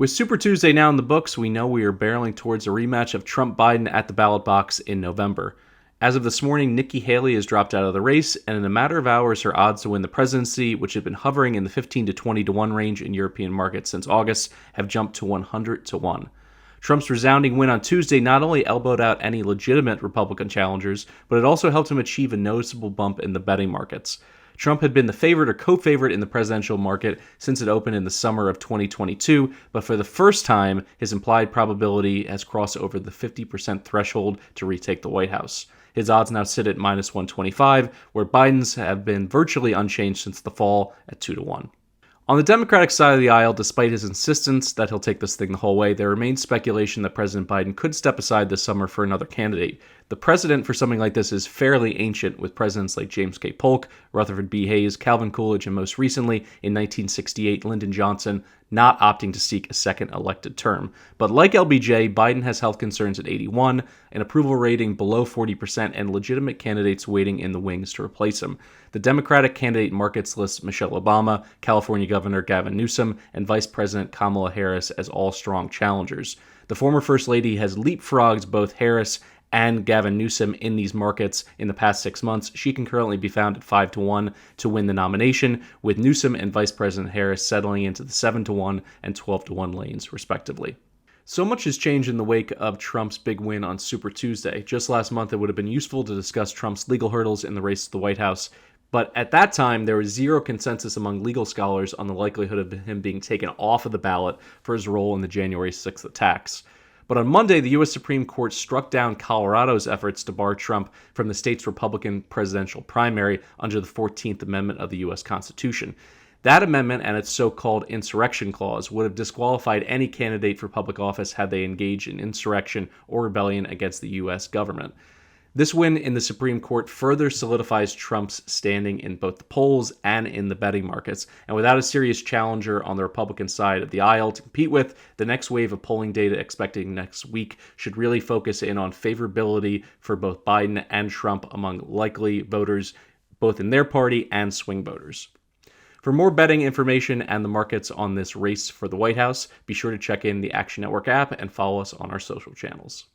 With Super Tuesday now in the books, we know we are barreling towards a rematch of Trump-Biden at the ballot box in November. As of this morning, Nikki Haley has dropped out of the race, and in a matter of hours, her odds to win the presidency, which had been hovering in the 15 to 20 to 1 range in European markets since August, have jumped to 100 to 1. Trump's resounding win on Tuesday not only elbowed out any legitimate Republican challengers, but it also helped him achieve a noticeable bump in the betting markets. Trump had been the favorite or co-favorite in the presidential market since it opened in the summer of 2022, but for the first time, his implied probability has crossed over the 50% threshold to retake the White House. His odds now sit at minus 125, where Biden's have been virtually unchanged since the fall at 2 to 1. On the Democratic side of the aisle, despite his insistence that he'll take this thing the whole way, there remains speculation that President Biden could step aside this summer for another candidate. The precedent for something like this is fairly ancient, with presidents like James K. Polk, Rutherford B. Hayes, Calvin Coolidge, and most recently, in 1968, Lyndon Johnson, not opting to seek a second elected term. But like LBJ, Biden has health concerns at 81, an approval rating below 40%, and legitimate candidates waiting in the wings to replace him. The Democratic candidate markets lists Michelle Obama, California Governor Gavin Newsom, and Vice President Kamala Harris as all strong challengers. The former First Lady has leapfrogged both Harris and Gavin Newsom in these markets in the past 6 months. She can currently be found at 5 to 1 to win the nomination, with Newsom and Vice President Harris settling into the 7 to 1 and 12 to 1 lanes, respectively. So much has changed in the wake of Trump's big win on Super Tuesday. Just last month, it would have been useful to discuss Trump's legal hurdles in the race to the White House, but at that time, there was zero consensus among legal scholars on the likelihood of him being taken off of the ballot for his role in the January 6th attacks. But on Monday, the U.S. Supreme Court struck down Colorado's efforts to bar Trump from the state's Republican presidential primary under the 14th Amendment of the U.S. Constitution. That amendment and its so-called insurrection clause would have disqualified any candidate for public office had they engaged in insurrection or rebellion against the U.S. government. This win in the Supreme Court further solidifies Trump's standing in both the polls and in the betting markets. And without a serious challenger on the Republican side of the aisle to compete with, the next wave of polling data expected next week should really focus in on favorability for both Biden and Trump among likely voters, both in their party and swing voters. For more betting information and the markets on this race for the White House, be sure to check in the Action Network app and follow us on our social channels.